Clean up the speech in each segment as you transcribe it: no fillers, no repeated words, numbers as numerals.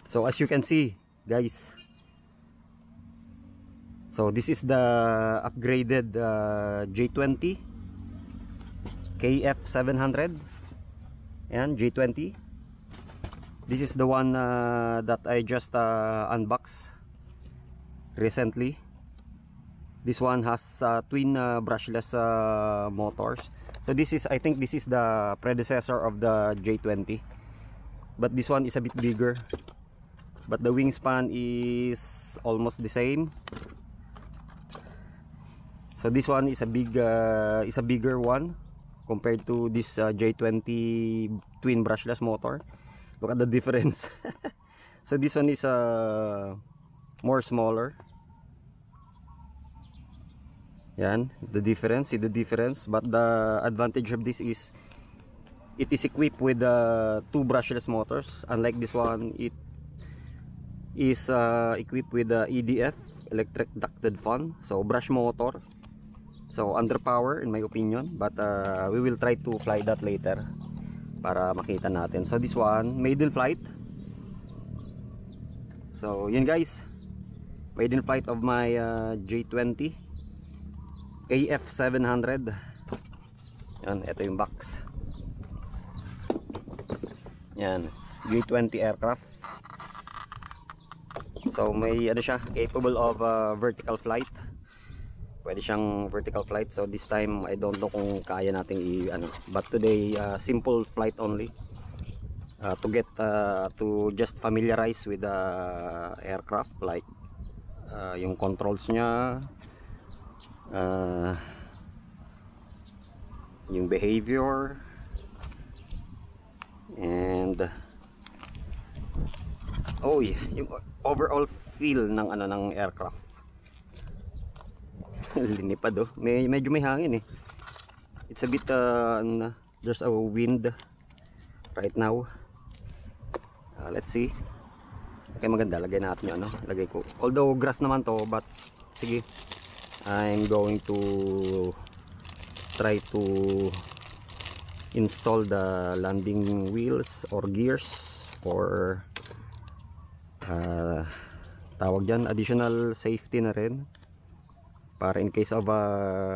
So as you can see guys, so this is the upgraded J20 KF700 and J20. This is the one that I just unboxed recently. This one has twin brushless motors. So this is, I think this is the predecessor of the J20, but this one is a bit bigger, but the wingspan is almost the same. So this one is a bigger one compared to this J20 twin brushless motor. Look at the difference. So this one is more smaller. Yan, the difference, see the difference. But the advantage of this is it is equipped with two brushless motors. Unlike this one, it is equipped with EDF, electric ducted fan, so brush motor. So underpower in my opinion, but we will try to fly that later para makita natin. So this one, maiden flight. So yun guys, maiden flight of my J20 KF700. Yan, ito yung box. Yan, J20 aircraft. So may ano siya, capable of vertical flight. Pwede siyang vertical flight. So this time I don't know kung kaya nating but today simple flight only to get to just familiarize with the aircraft, like yung controls nya, yung behavior, and yung overall feel ng ng aircraft. Linipad oh. Medyo may hangin eh. It's a bit there's a wind right now. Let's see. Okay, maganda. Lagay natin yung lagay ko. Although grass naman to, but sige. I'm going to try to install the landing wheels or gears for tawag dyan, additional safety na rin, para in case of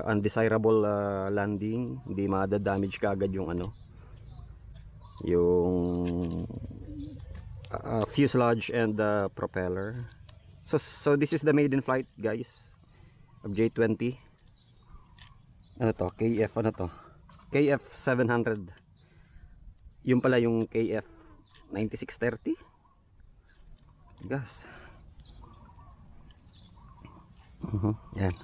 undesirable landing, hindi ma-damage kaagad yung yung fuselage and the propeller. So this is the maiden flight guys of J20. Ano to? KF KF700. Yung pala yung KF 9630. Gas. Yan.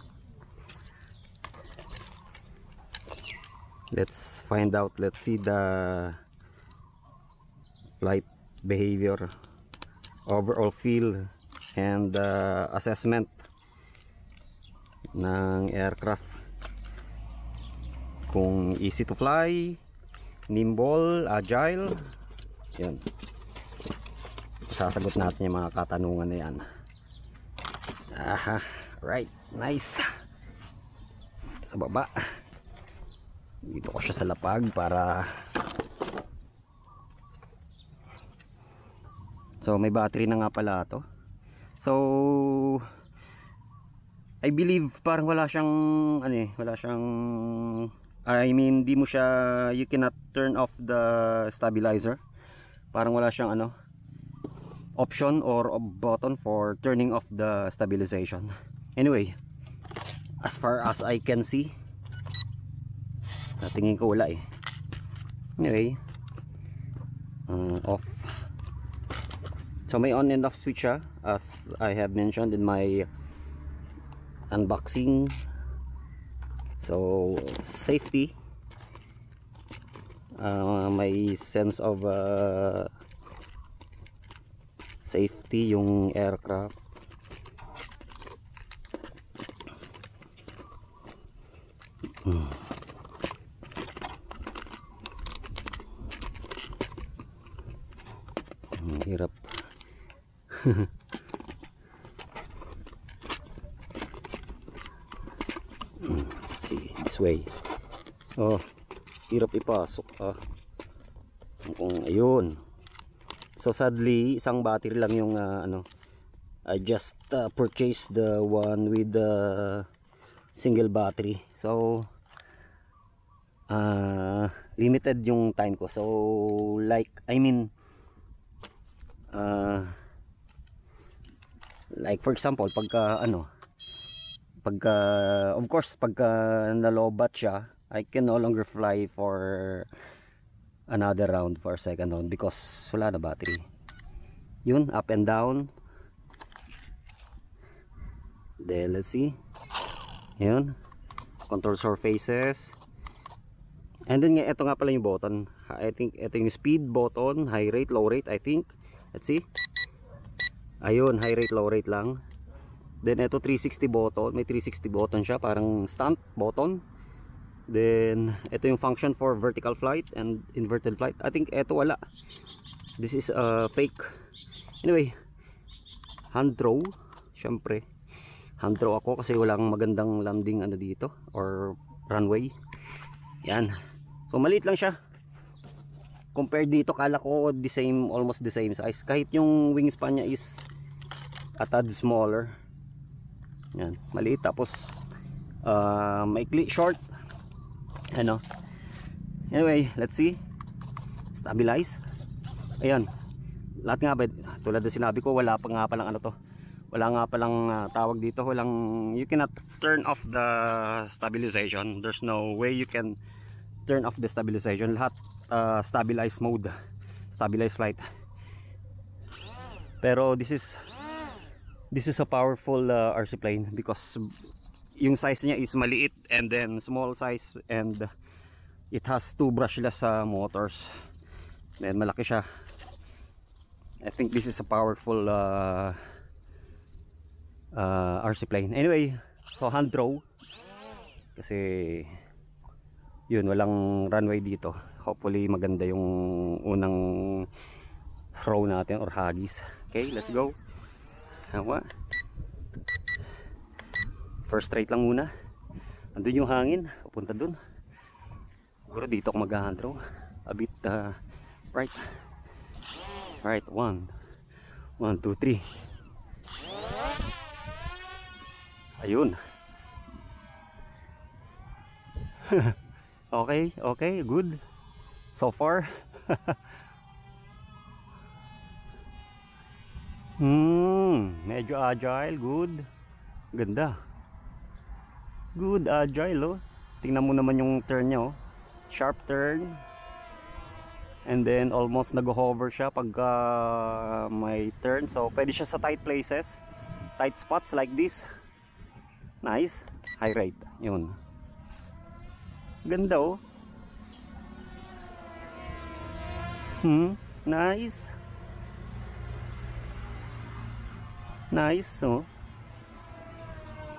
Let's find out. Let's see the flight behavior, overall feel, and assessment ng aircraft. Kung easy to fly, nimble, agile. Yan. Sasagot natin yung mga katanungan na yan. Aha, right, nice. Sa baba. Dito ko siya sa lapag para so may battery na nga pala to. So I believe parang wala siyang wala siyang, I mean di mo siya, you cannot turn off the stabilizer. Parang wala siyang option or button for turning off the stabilization. Anyway, as far as I can see, tingin ko wala eh. Anyway, off. So may on and off switch siya, as I have mentioned in my unboxing. So safety, may sense of safety yung aircraft. Hirap. Let's see, this way. Oh, hirap ipasok kung ayun. So sadly, isang battery lang yung I just purchased the one with the single battery. So limited yung time ko. So like like for example, pagka of course pagka nalobat siya, I can no longer fly for another round, for second round, because wala na battery. Yun, up and down. Then let's see. Yun, control surfaces. And then ito nga pala yung button. I think ito yung speed button, high rate, low rate, I think. Let's see. Ayun, high rate, low rate lang. Then ito 360 button, may 360 button siya, parang stunt button. Then ito yung function for vertical flight and inverted flight. I think ito wala. This is fake. Anyway, hand throw. Syempre, hand throw ako kasi walang magandang landing dito or runway. Yan. So maliit lang siya. Compared dito, kala ko the same, almost the same size. Kahit yung wingspan niya is a tad smaller. Yan, maliit, tapos maikli, short. Anyway, let's see. Stabilize. Ayan. Lahat nga ba, tulad na sinabi ko, wala pa nga palang wala nga palang tawag dito, you cannot turn off the stabilization. There's no way you can turn off the stabilization. Lahat stabilized mode, stabilized flight. Pero this is a powerful RC plane because yung size niya is maliit and then small size, and it has two brushless motors. Then malaki siya. I think this is a powerful RC plane. Anyway, so hand throw kasi yun, walang runway dito. Hopefully maganda yung unang throw natin or hagis. Okay, let's go. Hawa. First straight lang muna. Andun yung hangin, papunta dun. Siguro dito ako mag-hand throw. A bit right. Right, 1, 2, 3. Ayun. Okay, good. So far. Medyo agile, good. Ganda. Good, agile, oh. Tingnan mo naman yung turn niya, oh. Sharp turn. And then almost nag-hover siya pagka may turn. So pwede siya sa tight places, tight spots like this. Nice. High rate. Yun. Ganda, oh. Nice. Nice, oh.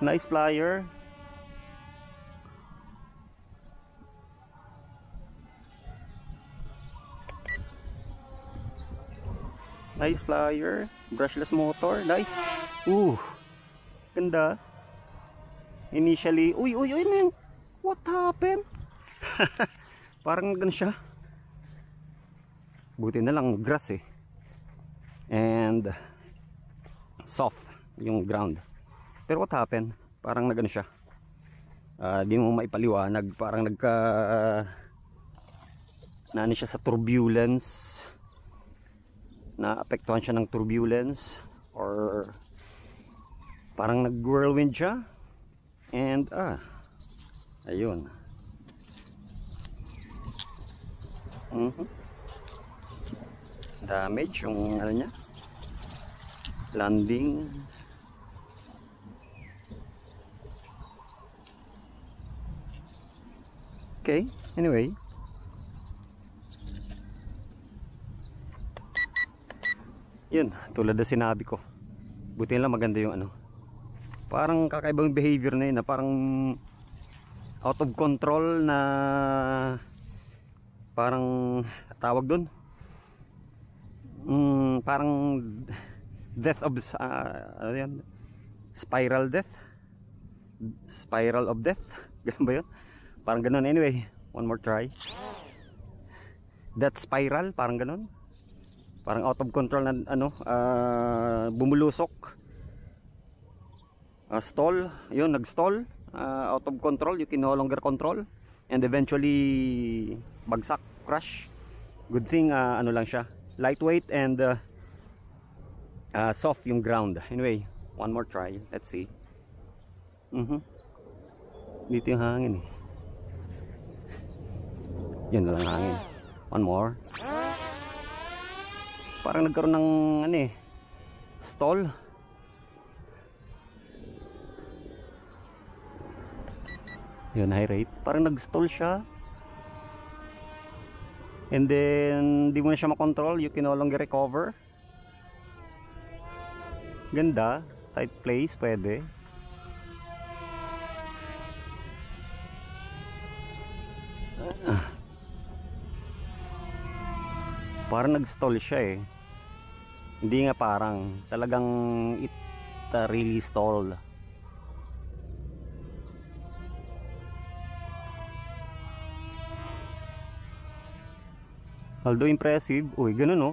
Nice flyer. Nice flyer. Brushless motor. Nice. Ganda. Initially, uy, man. What happened? Parang ganun siya. Buti na lang grass eh. And soft yung ground. Pero what happened? Parang nagano siya. Di mo maipaliwanag. Parang naano siya sa turbulence. Naapektuhan siya ng turbulence or parang nag-whirlwind siya. And ayun. Damage yung ano niya, landing. Okay, anyway, yun, tulad na sinabi ko, buti lang maganda yung ano, parang kakaibang behavior na yun, na parang out of control na, parang tawag dun, parang death of spiral death, spiral of death. Ganun ba yun? Parang ganun. Anyway, one more try. That spiral, parang ganun. Parang out of control na ano, bumulusok. Stall, yun, nag-stall. Out of control, you can no longer control. And eventually bagsak, crash. Good thing ano lang siya, lightweight and soft yung ground. Anyway, one more try, let's see. Dito yung hangin eh. Yun na lang hangin. One more. Parang nagkaroon ng ano eh, stall. Yun, high rate. Parang nag-stall siya. And then di mo na siya makontrol, you can no longer recover. Ganda, tight place, pwede. Parang nag-stall siya eh. Hindi nga parang, talagang it really stalled. Although impressive, uy, ganun no.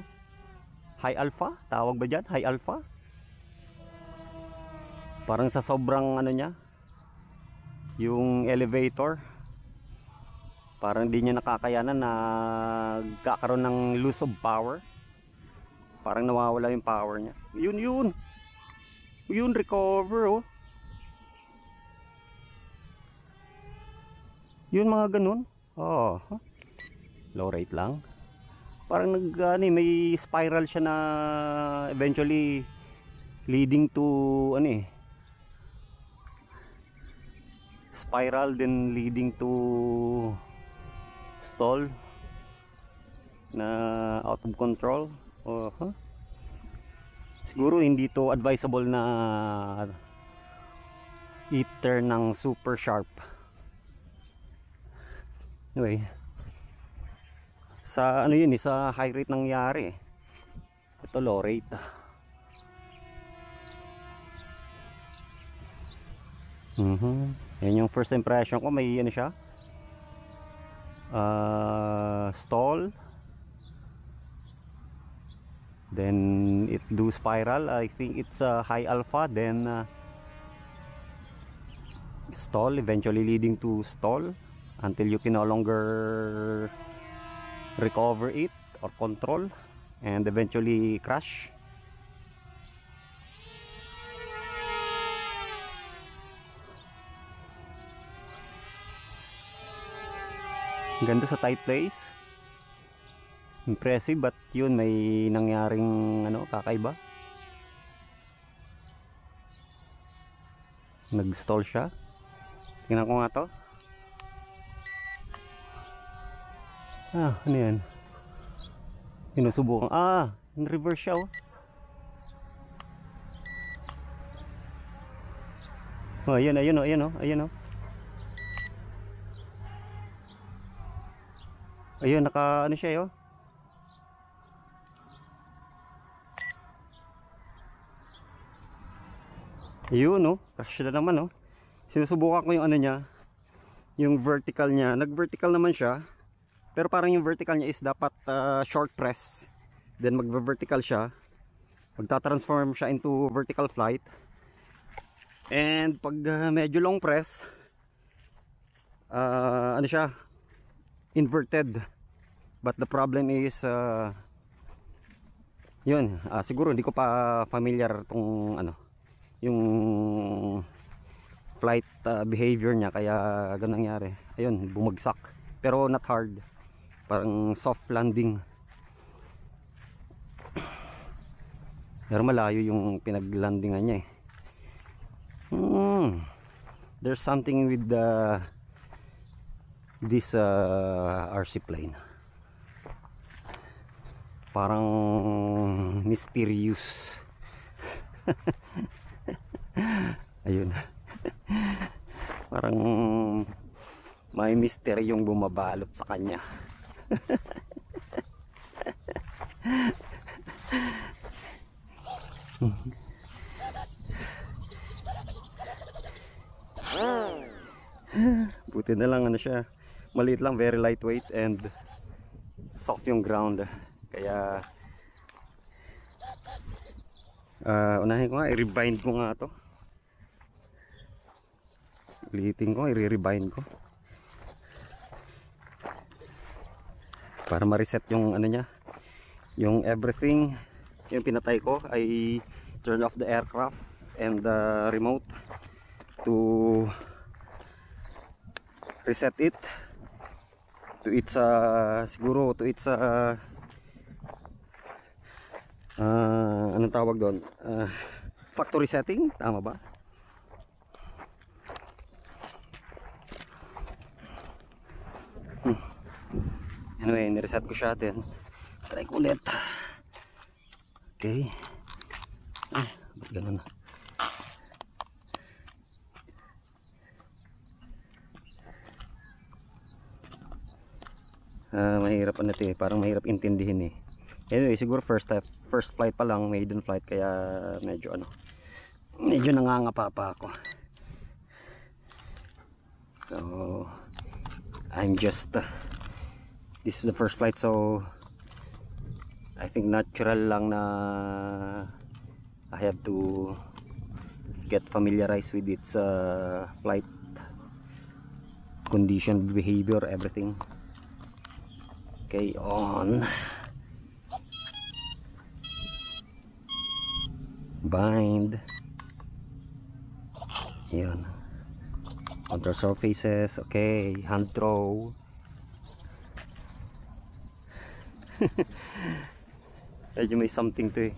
High alpha, tawag ba dyan? High alpha. Parang sa sobrang ano niya, yung elevator, parang di niya nakakayanan na nagkakaroon ng loss of power. Parang nawawala yung power niya. Yun, recover oh. Yun, mga ganun. Oh, low rate lang. Parang may spiral siya na eventually leading to ano eh, spiral then leading to stall na out of control. Siguro hindi to advisable na i-turn ng super sharp. Anyway, sa ano yun eh, sa high rate nangyari. Ito low rate. Yan yung first impression ko. May ano siya, stall, then it do spiral. I think it's a high alpha, then stall, eventually leading to stall until you can no longer recover it or control, and eventually crash. Ganda sa tight place, impressive, but yun, may nangyaring ano, kakaiba. Nag-stall siya. Tingnan ko nga to. Ano yan? Sinusubukan. In-reverse siya oh. Ayan oh. Ayun, naka ano siya oh. Ayun oh, crash na naman oh. Sinusubukan ko yung ano niya, yung vertical niya. Nag-vertical naman siya, pero parang yung vertical niya is dapat short press, then mag-vertical siya, magta-transform siya into vertical flight. And pag medyo long press, ano siya, inverted. But the problem is yun, siguro hindi ko pa familiar tong ano, yung flight behavior niya, kaya ganun nangyari. Ayun, bumagsak, pero not hard, parang soft landing. Pero malayo yung pinaglandingan niya eh. There's something with this RC plane, parang mysterious. Ayun. Parang may mystery yung bumabalot sa kanya. Buti na lang ano siya, maliit lang, very lightweight and soft yung ground, kaya Unahin ko nga, i-rebind ko nga to. Ulitin ko, i-rebind ko para ma-reset yung ano niya, yung everything. Yung pinatay ko ay turn off the aircraft and the remote to reset it to its siguro to its anong tawag doon, factory setting, tama ba? Anyway, nireset ko siya, then try ko ulit. Okay. Ay, ba't ganun? Mahirap ano ito eh, parang mahirap intindihin eh. Anyway, siguro first flight pa lang, maiden flight, kaya medyo nangangapa pa ako. So I'm just this is the first flight, so I think natural lang na I have to get familiarized with its flight condition, behavior, everything. Okay, on. Bind. Yan. Control surfaces. Okay, hand throw. Medyo may something to eh.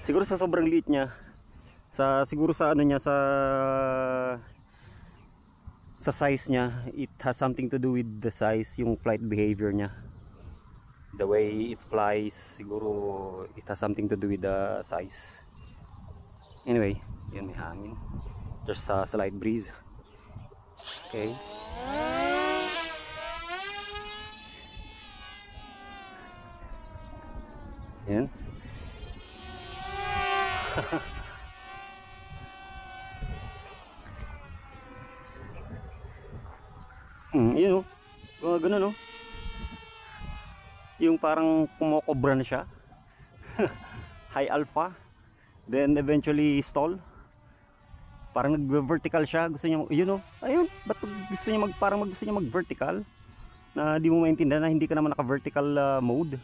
Siguro sa sobrang liit niya, siguro sa ano niya, sa size niya, it has something to do with the size, yung flight behavior niya, the way it flies. Siguro it has something to do with the size. Anyway, yun, may hangin, there's a slight breeze. Okay. Yan. Yun o, ganun o, yung parang kumokobra na siya. High alpha, then eventually stall, parang nag-vertical siya. Gusto niya, yun o, ayun, ba't gusto niya parang gusto niya mag-vertical, na di mo maintindihan na hindi ka naman naka-vertical mode.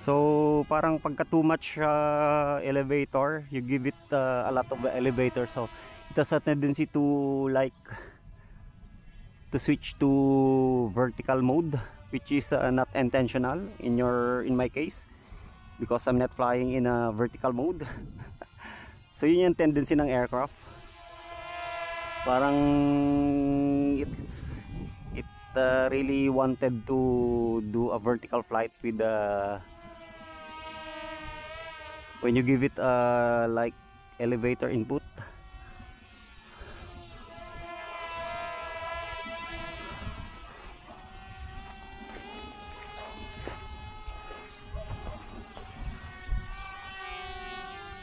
So parang pagka too much elevator, you give it a lot of elevator, so it has a tendency to switch to vertical mode, which is not intentional in my case, because I'm not flying in a vertical mode. So yun yung tendency ng aircraft. Parang it really wanted to do a vertical flight with when you give it like elevator input.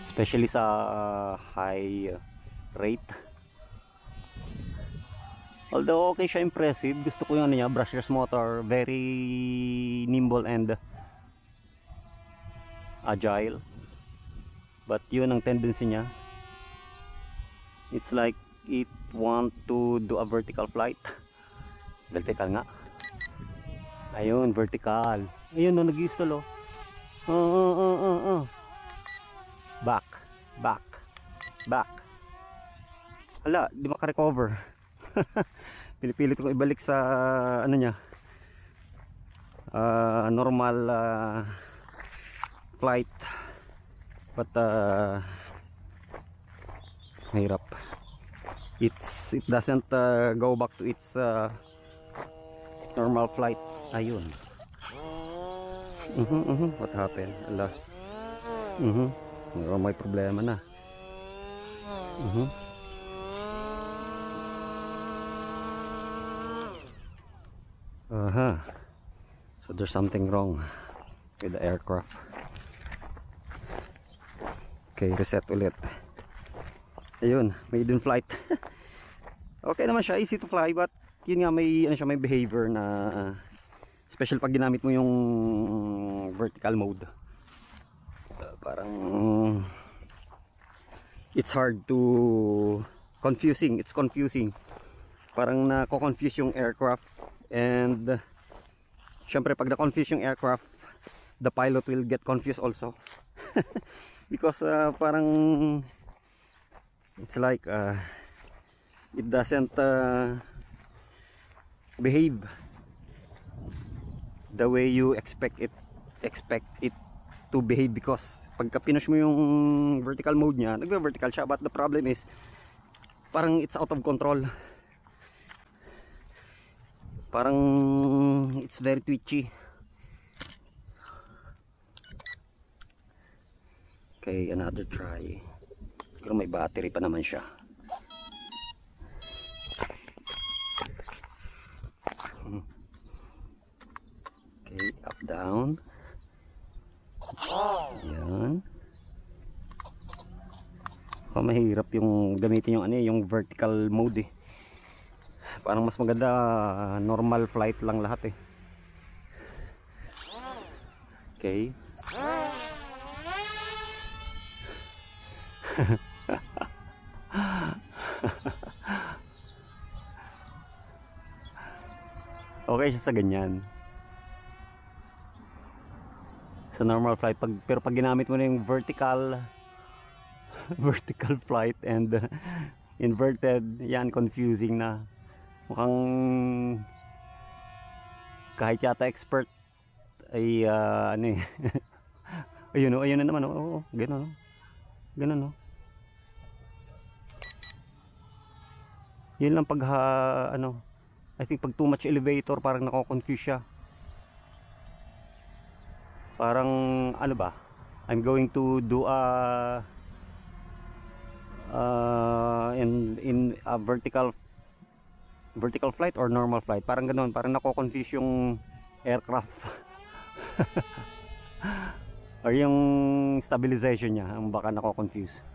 Especially sa high rate. Although okay siya, impressive. Gusto ko yung ano niya, brushless motor, very nimble and agile. But yun ang tendency niya. It's like it want to do a vertical flight. Vertical nga. Ayun, vertical. Ayun no, nag-install oh. Back. Hala, di makarecover. Pinipilit ko ibalik sa ano niya, normal flight, but mahirap. It doesn't go back to its normal flight. Ayun. What happened? Ala. May problema na. So there's something wrong with the aircraft. Okay, reset ulit. Ayun, maiden flight. Okay naman siya, easy to fly, but yun nga, may ano siya, may behavior na especially pag ginamit mo yung vertical mode. Parang it's hard to it's confusing, parang nako-confuse yung aircraft, and syempre pag na-confuse yung aircraft, the pilot will get confused also. Because parang it's like it doesn't behave the way you expect it to behave, because pagka pinush mo yung vertical mode niya, nagve-vertical siya, but the problem is parang it's out of control, parang it's very twitchy. Okay, another try, pero may battery pa naman siya. Okay, up down. Ayan. Mahirap yung gamitin yung yung vertical mode eh. Parang mas maganda normal flight lang lahat eh. Okay. Okay siya sa ganyan, sa normal flight. Pero pag ginamit mo na yung vertical flight and inverted, yan, confusing na. Mukhang kahit yata expert ay ano eh. ayun na naman, oh, gano'n oh. Yun lang pag I think pag too much elevator, parang nako-confuse siya. Parang ano ba, I'm going to do in a vertical flight or normal flight, parang ganoon, parang nako-confuse yung aircraft. Or yung stabilization niya ang baka nako-confuse.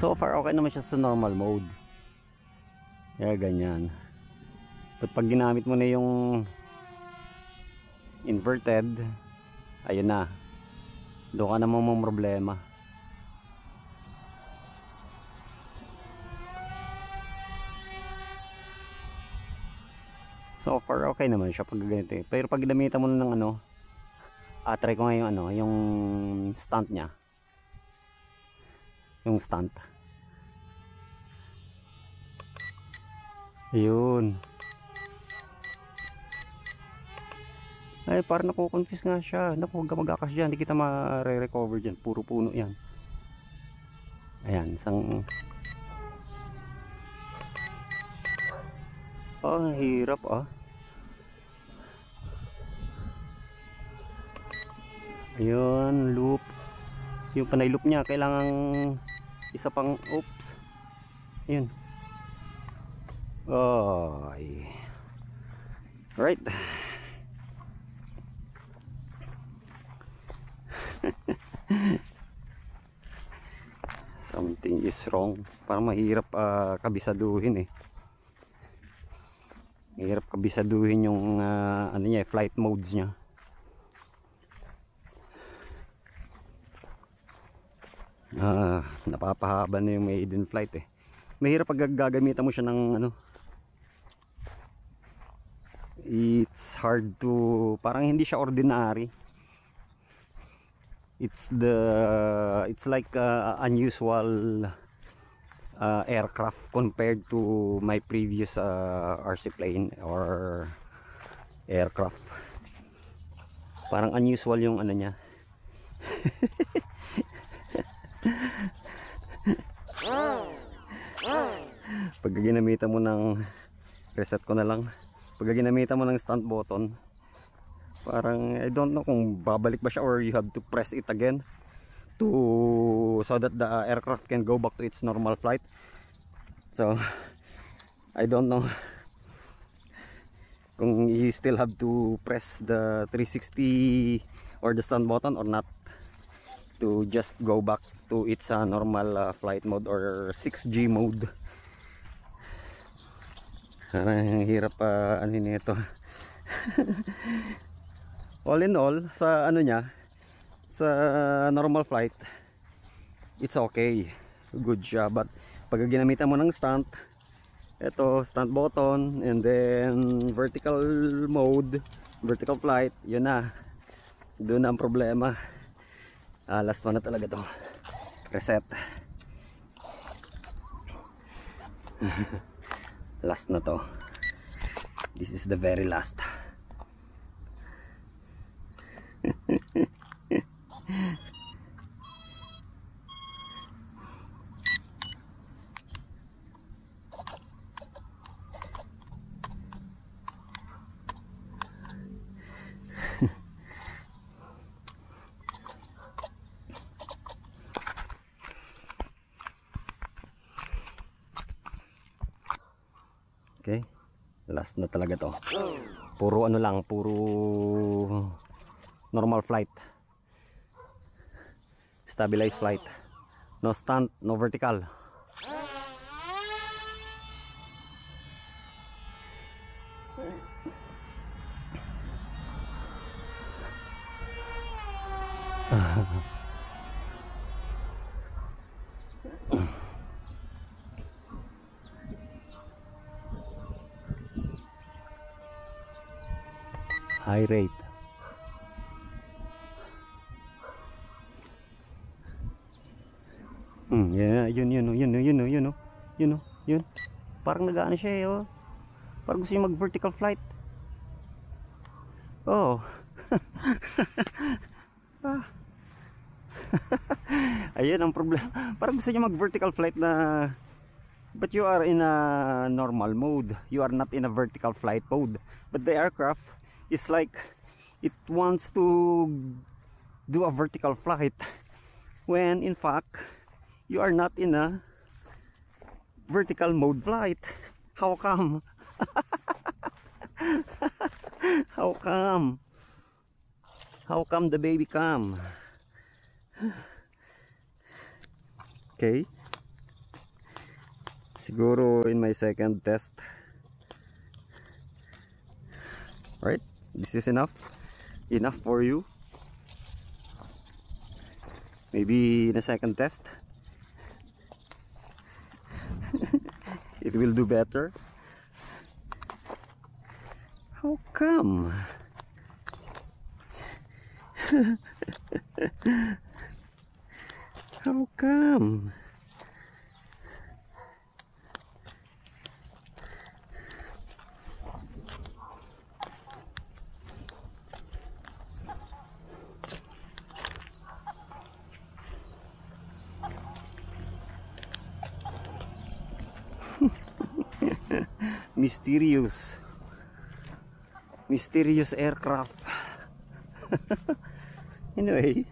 So far okay naman siya sa normal mode. Yeah, ganyan. But pag ginamit mo na yung inverted, ayun na, doon ka naman mong problema. So far okay naman siya pag ganito eh. Pero pag ginamitan mo na ng try ko nga yung yung stunt niya. Yung stunt. Ayun. Ay, parang nako-confuse nga siya. Naku, huwag ka mag-akas dyan. Hindi kita ma-recover dyan. Puro puno yan. Ayan, isang... Oh, hirap ah. Ayun, loop. Yung panay loop niya, kailangan isa pang... Oops. Ayun. Oh, right. Something is wrong. Parang mahirap kabisaduhin eh. Mahirap kabisaduhin yung niya, flight modes niya. Napapahaba na yung maiden flight eh. Mahirap pag gagamitan mo siya ng it's hard to, parang hindi siya ordinary. It's like unusual aircraft compared to my previous RC plane or aircraft. Parang unusual yung niya. Pag ginamitan mo ng, reset ko na lang, pag ginamitan mo ng stunt button, parang I don't know kung babalik ba siya or you have to press it again so that the aircraft can go back to its normal flight. So I don't know kung you still have to press the 360 or the stunt button or not. to just go back to its normal flight mode or 6G mode. Ang hirap ano nito. All in all, sa ano niya, sa normal flight, it's okay, good siya. But pag ginamitan mo ng stunt, ito stunt button and then vertical mode, vertical flight, yun na, doon na ang problema. Last one na talaga to, reset. Last na to, this is the very last. Okay, last na talaga to. Puro ano lang, puro normal flight, stabilized flight, no stunt, no vertical. High rate. Yeah, yun. Parang nag-aano siya eh, oh. Parang gusto niya mag-vertical flight. Oh. Ayun ang problema. Parang gusto niya mag-vertical flight na, but you are in a normal mode. You are not in a vertical flight mode. But the aircraft is like it wants to do a vertical flight when in fact you are not in a vertical mode flight. How come? How come? How come the baby come? Okay, siguro in my second test, right, this is enough for you. Maybe in a second test it will do better. How come? How come? Mysterious aircraft. Anyway,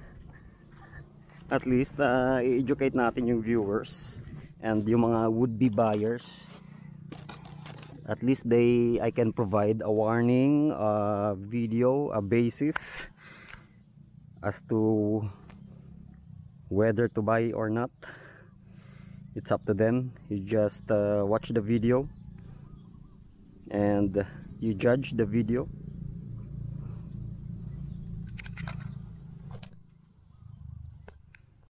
at least i-educate natin yung viewers and yung mga would-be buyers. At least I can provide a warning, a video, a basis as to whether to buy or not. It's up to them. You just watch the video and you judge the video.